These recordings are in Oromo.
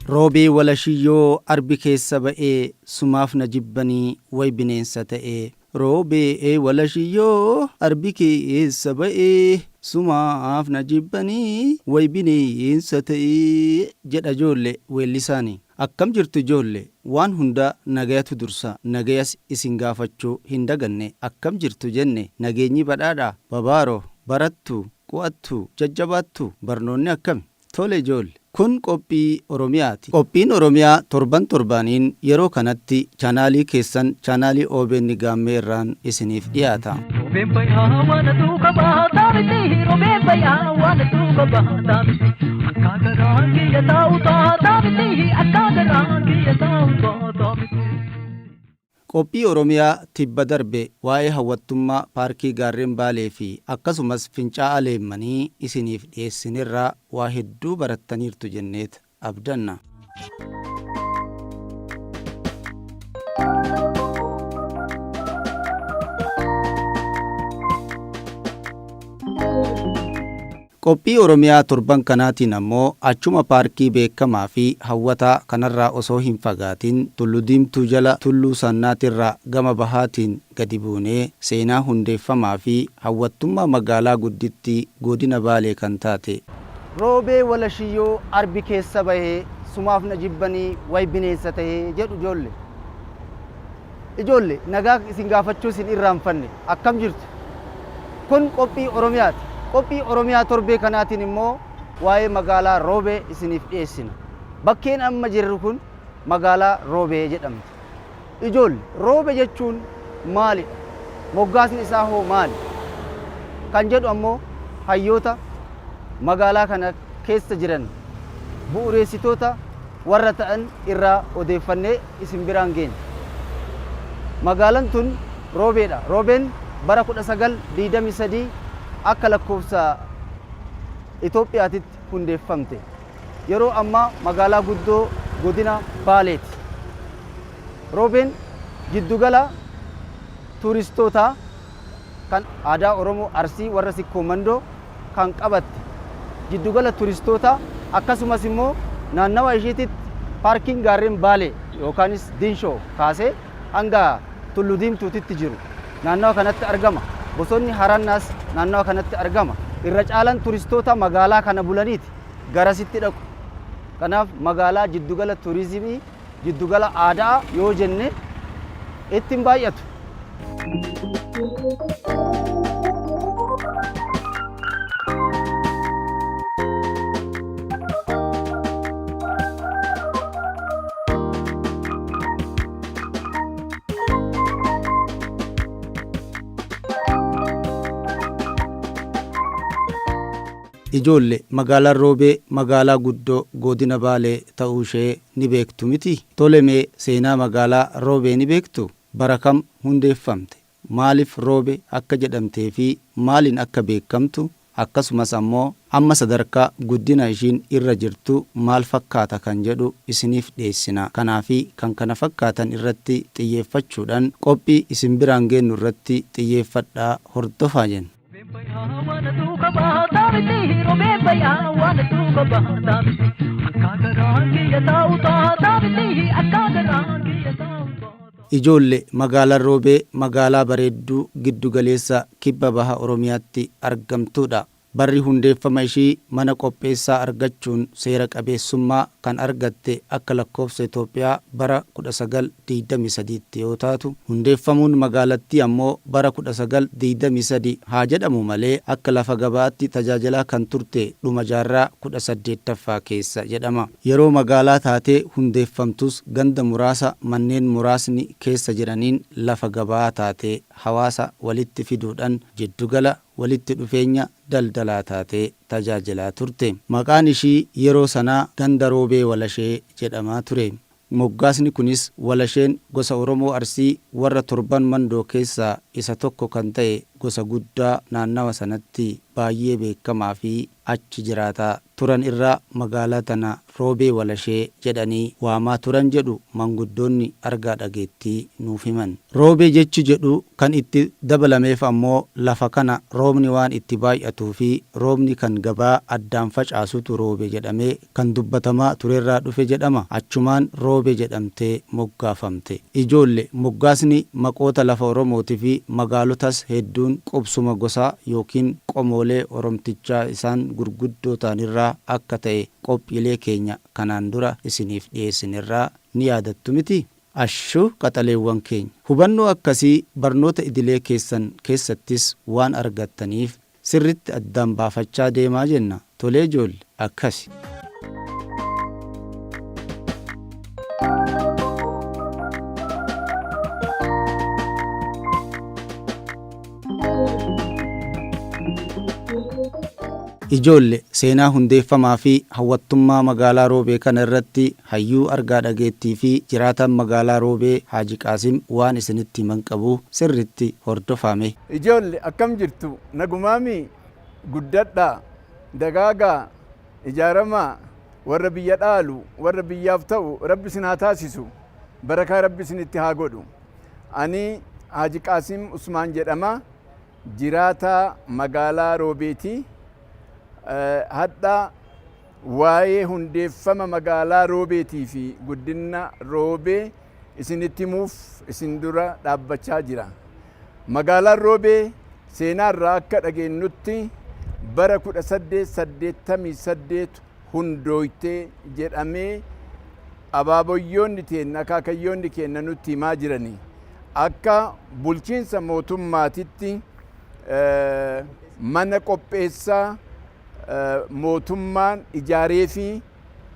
Roobee walashiyyoo arbi keessa ba'ee sumaaf na jibbanii way bineensa ta'ee. Roobee walashiyyoo arbi keessa ba'ee sumaaf na jibbanii way bineensa ta'ee jedha ijoollee weellisaanii. Akkam jirtu ijoollee waan hunda nagayatu dursa nagayas isin gaafachuu hin daganne akkam jirtu jenne nageenyi badhaadhaa babaaroo barattu qu'attu jajjabaattu barnoonni akkam tole ijoollee. Kun qophii Oromiyaati. Qophiin Oromiyaa torban torbaaniin yeroo kanatti chaanaalii keessan chaanaalii OBN Gaammee irraan isiniif dhiyaata. Roobeen bayyaa waan tuuka baataa miti. Roobeen bayyaa waan tuuka baataa miti. Akka garaan kiyya taa'u taataa miti. Akka garaan kiyya taa'u taataa miti. Qophii Oromiyaa tibba darbe waa'ee hawwattummaa paarkii gaarreen Baalee fi akkasumas fincaa'aa leemmanii isiniif dhiyeessinirraa waa hedduu barattaniirtu jenneet abdanna. Qophii Oromiyaa torban kanaatiin ammoo achuma paarkii beekamaa fi hawwataa kanarraa osoo hin fagaatin Tulluu Diimtuu jala Tulluu Sannaatirraa gama bahaatiin gadi buunee seenaa hundeeffamaa fi hawwattummaa magaalaa guddittii godina Baalee kan taate. Roobee walashiyyoo arbi keessa bahee sumaaf na jibbanii way bineensa ta'ee jedhu ijoollee. Ijoollee nagaa isin gaafachuu isin irraanfanne akkam jirtu? Kun qophii Oromiyaati. Qophii Oromiyaa torbee kanaatiin immoo waa'ee magaalaa Roobee isiniif dhiyeessina. Bakkeen amma jirru kun magaalaa Roobee jedhamti. Ijoollee Roobee jechuun maalidha? Moggaasni isaa hoo maali? Kan jedhu ammoo hayyoota magaalaa kana keessa jiran bu'uureessitoota warra ta'an irraa odeeffannee isin biraan geenya. Magaalaan tun Roobeedha. Roobeen bara 1923 akka lakkoofsa Itoophiyaatitti hundeeffamte. Yeroo ammaa magaalaa guddoo godina Baaleeti. Roobeen giddugala tuuristootaa kan aadaa Oromoo Arsii warra Sikkoo Mandoo kan qabatte. Giddugala tuuristootaa akkasumas immoo naannawa isheetitti paarkiin gaarreen Baalee yookaanis Diinshoo kaasee hanga Tulluu Diimtuutitti jiru naannawa kanatti argama. Bosonni Harannaas naannawa kanatti argama. Irra caalaan tuuristoota magaalaa kana bulaniiti garasitti dhaqu. Kanaaf magaalaa jiddugala tuurizimii jiddugala aadaa yoo jenne ittiin baay'atu. Ijoollee magaalaa Roobee magaalaa guddoo godina Baalee ta'uu ishee ni beektu miti? Tolemee seenaa magaalaa Roobee ni beektu? Bara kam hundeeffamte? Maaliif Roobee akka jedhamtee fi maaliin akka beekamtu? Akkasumas ammoo amma sadarkaa guddina ishiin irra jirtu maal fakkaata kan jedhu isiniif dhiyeessina. Kanaafi kan kana fakkaatan irratti xiyyeeffachuudhaan qophii isin biraan geennu irratti xiyyeeffadhaa hordofaa jenna. Ijoollee magaalaa Roobee magaalaa bareedduu giddu galeessa kibba baha Oromiyaatti argamtuudha. Barri hundeeffama ishii mana qopheessaa argachuun seera qabeessummaa kan argatte akka lakkoofsa Itoophiyaa bara 1923 yoo taatu, hundeeffamuun magaalattii ammoo bara 1923 haa jedhamu malee akka lafa gabaatti tajaajilaa kan turte dhuma jaarraa 18ffaa keessa jedhama. Yeroo magaalaa taatee hundeeffamtus ganda muraasa manneen muraasni keessa jiraniin lafa gabaa taatee hawaasa walitti fiduudhaan jiddugala walitti dhufeenya daldalaa taatee tajaajilaa turte. Maqaan ishii yeroo sanaa ganda Roobee Walashee jedhamaa ture. Moggaasni kunis Walasheen gosa Oromoo Arsii warra torban mandoo keessaa isa tokko kan ta'e gosa guddaa naannawa sanatti baay'ee beekamaa fi achi jiraataa turan irraa magaalaa tana roobee walashee jedhanii waamaa turan jedhu manguddoonni argaa dhageettii nuuf himan. Roobee jechi jedhu kan itti dabalameef ammoo lafa kana roobni waan itti baay'atuu fi roobni kan gabaa addaan facaasutu roobee jedhamee kan dubbatamaa turerraa dhufe jedhama. Achumaan roobee jedhamtee moggaafamte. Ijoolle moggaasni maqoota lafa Oromootii fi magaalotas hedduun qubsuma gosaa yookiin qomoolee Oromtichaa isaan gurguddoo ta'anirraa akka ta'e qophiilee keenya kanaan dura isiniif dhiyeessinirraa ni yaadattu miti. Ashuu qaxaleewwan keenya hubannoo akkasii barnoota idilee keessan keessattis waan argattaniif sirritti addaan baafachaa deemaa jenna. Tolee ijoolle akkasi. Ijoolle seenaa hundeeffamaa fi hawwattummaa magaalaa Roobee kana irratti hayyuu argaa dhageettii fi jiraataan magaalaa Roobee Haaji Qaasim waan isinitti himan qabu sirritti hordofame. Ijoolle akkam jirtu nagumaami guddadhaa dagaagaa ijaaramaa warra biyya dhaalu warra biyyaaf ta'u rabbi isin haa taasisu barakaa rabbi isinitti haa godhu. Ani Haaji Qaasim Usmaan jedhama jiraataa magaalaa Roobeeti. Hadda waa'ee hundeeffama magaalaa Roobeetii fi guddina Roobee isinitti himuuf isin dura dhaabbachaa jira. Magaalaan Roobee seenaa irraa akka dhageenyutti bara 1888 hundooytee jedhamee abaaboyyoonni keenya akaakayyoonni keenya nutti himaa jirani. Akka bulchiinsa mootummaatitti mana qopheessaa mootummaan ijaaree fi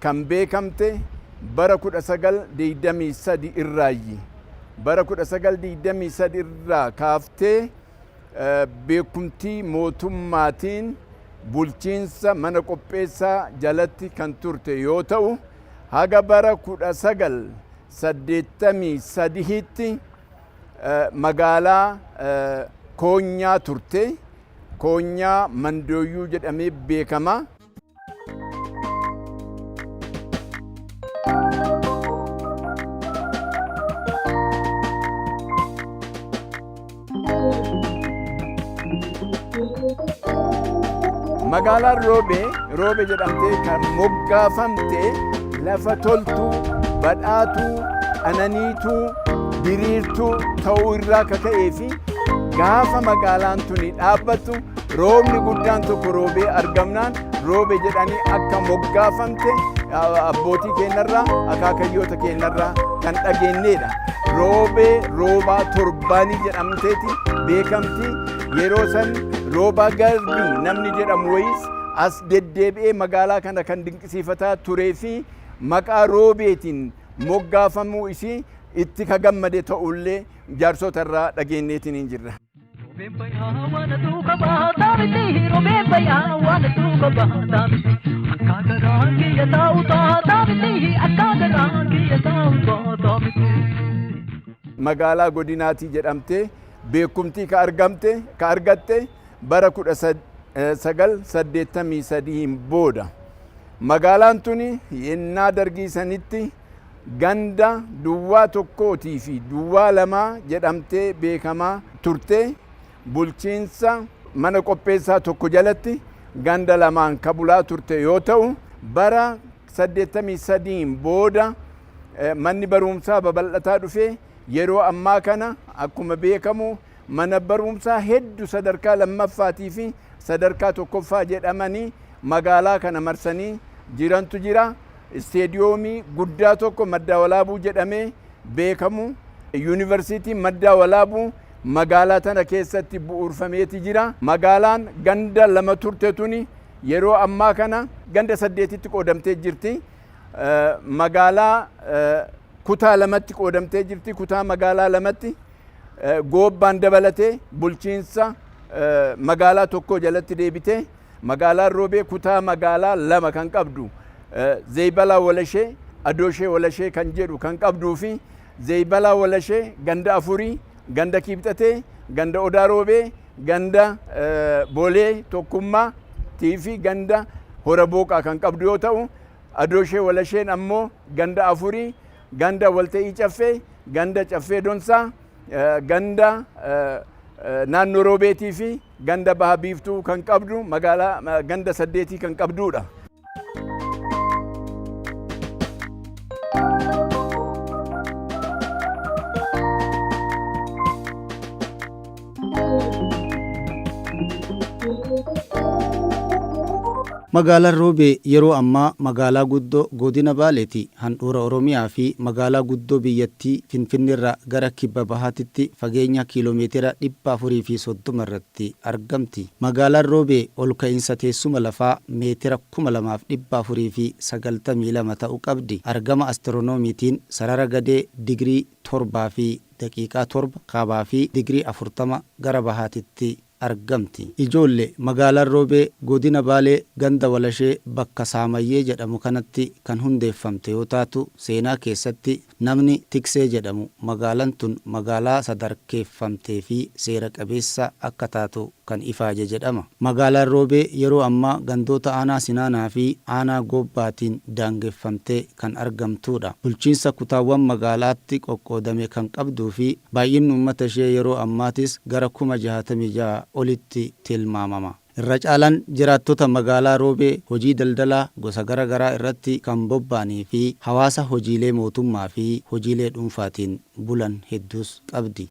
kan beekamte bara 1923 irraayi. Bara 1923 irraa kaaftee beekumtii mootummaatiin bulchiinsa mana qopheessaa jalatti kan turte yoo ta'u haga bara 1983tti magaalaa Koonyaa turte. Koonyaa Mandooyyuu jedhamee beekama. Magaalaan Roobee jedhamtee kan moggaafamte lafa toltuu, badhaatuu, ananiituu, diriirtuu ta'uu irraa kaka'ee fi gaafa magaalaan tuni dhaabbattu roobni guddaan tokko roobee argamnaan roobee jedhanii akka moggaafamte abbootii keenyarraa akaakayyoota keenyarraa kan dhageenyeedha. Roobee roobaa torbaanii jedhamteeti beekamti. Yeroo san roobaa garbii namni jedhamu wayis as deddeebi'ee magaalaa kana kan dinqisiifataa turee fi maqaa Roobeetiin moggaafamuu isii itti ka gammade ta'ullee jaarsota irraa dhageenyeetiin hin jirra. Magaalaa Godinaatii jedhamtee beekumtii ka argatte bara 1983 booda. Magaalaan tuni yennaa dargii sanitti ganda duwwaa tokkootii fi duwwaa lamaa jedhamtee beekamaa turte. Bulchiinsa mana qopheessaa tokko jalatti ganda lamaan ka bulaa turte yoo ta'u bara 83 booda manni barumsaa babal'ataa dhufe. Yeroo ammaa kana akkuma beekamu mana barumsaa hedduu sadarkaa lammaffaatii fi sadarkaa tokkoffaa jedhamanii magaalaa kana marsanii jirantu jira. Isteediyoomii guddaa tokko Maddaa Walaabuu jedhamee beekamu yuunivarsiitii Maddaa Walaabuu magaalaa tana keessatti bu'uurfameeti jira. Magaalaan ganda lama turte tuni yeroo ammaa kana ganda 8tti qoodamtee jirti. Magaalaa kutaa lamatti qoodamtee jirti. Kutaa magaalaa lamatti goobbaan dabalatee bulchiinsa magaalaa tokko jalatti deebite. Magaalaan Roobee kutaa magaalaa lama kan qabdu Zeebalaa Walashee, Adooshee Walashee kan jedhu kan qabduu fi Zeebalaa Walashee ganda 4, ganda Kibxatee, ganda Odaa Roobee, ganda Boolee Tokkummaa fi ganda Hora Booqaa kan qabdu yoo ta'u, Adoshee Walasheen ammoo ganda afurii, ganda walta'ii caffee, ganda caffee donsaa, ganda naannoo Roobeetii fi ganda Baha Biiftuu kan qabdu magaalaa ganda 8 kan qabdudha. Magaalaan Roobee yeroo ammaa magaalaa guddoo godina Baaleeti. Handhuura Oromiyaa fi magaalaa guddoo biyyattii Finfinneerraa gara kibba bahaatitti fageenya kiiloomeetira 430 irratti argamti. Magaalaan Roobee ol ka'iinsa teessuma lafaa meetira 2492 ta'uu qabdi. Argama astiroonomiitiin sarara gadee digirii 7 fi daqiiqaa 7 kaabaa fi digirii 40 gara bahaatitti argamti. Ijoollee magaalaan Roobee godina Baalee ganda Walashee bakka Saamayyee jedhamu kanatti kan hundeeffamte yoo taatu seenaa keessatti namni Tiksee jedhamu magaalaan tun magaalaa sadarkeeffamtee fi seera qabeessa akka taatu kan ifaaje jedhama. Magaalaan Roobee yeroo ammaa gandoota aanaa Sinaanaa fi aanaa Gobbaatiin daangeffamtee kan argamtudha. Bulchiinsa kutaawwan magaalaatti qoqqoodame kan qabduu fi baay'inni uummata ishee yeroo ammaatis gara 66,000 olitti tilmaamama. Irra caalaan jiraattota magaalaa Roobee hojii daldalaa gosa garaagaraa irratti kan bobba'anii fi hawaasa hojiilee mootummaa fi hojiilee dhuunfaatiin bulan hedduus qabdi.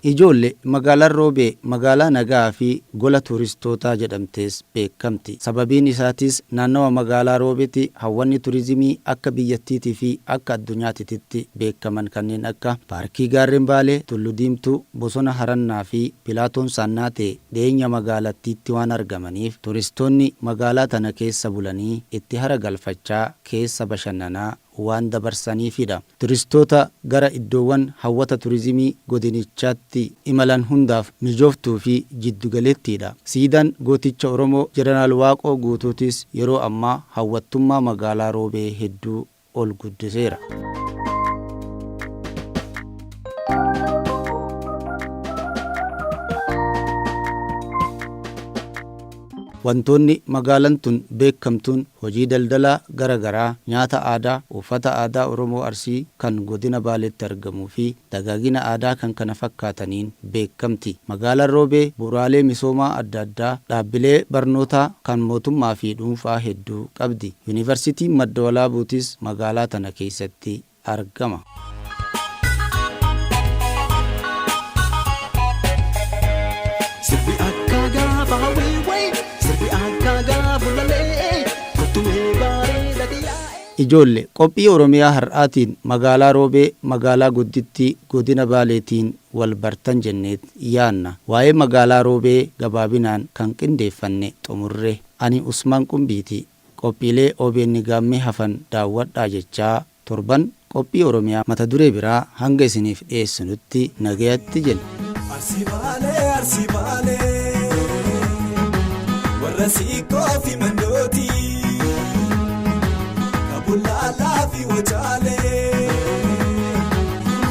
Ijoollee magaalaan Roobee magaalaa nagaa fi gola tuuristootaa jedhamtees beekamti. Sababiin isaatis naannawa magaalaa Roobeetti hawwanni turizimii akka biyyattiitii fi akka addunyaatitti beekaman kanneen akka paarkii gaarreen Baalee, Tulluu Diimtuu, Bosona Harannaa fi Pilaatoon Saannaatee dhiyeenya magaalattiitti waan argamaniif turistoonni magaalaa tana keessa bulanii itti hara galfachaa keessa bashannanaa waan dabarsaniifidha. Turistoota gara iddoowwan hawwata turizimii godinichaatti imalan hundaaf mijooftuu fi jiddugaleettiidha. Siidaan gooticha Oromoo Jeneraal Waaqoo Guutuutis yeroo ammaa hawwattummaa magaalaa Roobee hedduu ol guddiseera. Wantoonni magaalaan tun beekamtuun hojii daldalaa garagaraa, nyaata aadaa, uffata aadaa Oromoo Arsii kan godina Baaleetti argamuu fi dagaagina aadaa kan kana fakkaataniin beekamti. Magaalaan Roobee bu'uuraalee misoomaa adda addaa, dhaabbilee barnootaa kan mootummaa fi dhuunfaa hedduu qabdi. Yuunivarsiitiin Madda Walaabuutis magaalaa tana keessatti argama. Ijoollee qophii Oromiyaa har'aatiin magaalaa Roobee magaalaa guddittii godina Baaleetiin wal bartan jenneet yaanna. Waa'ee magaalaa Roobee gabaabinaan kan qindeeffanne xumurre. Ani Usmaan Qumbiiti. Qophiilee OBN gaammee hafan daawwadhaa jechaa torban qophii Oromiyaa mata duree biraa hanga isiniif dhiyeessinutti nagayatti jenna. Arsii Baalee warra siikoo fi mandooti kabulaalaa fi wajaalee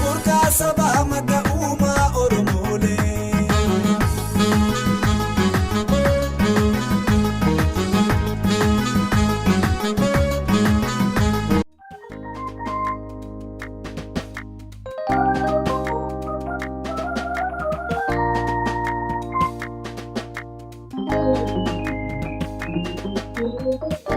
murkaa sabaa madda uumaa Oromoolee. Thank you.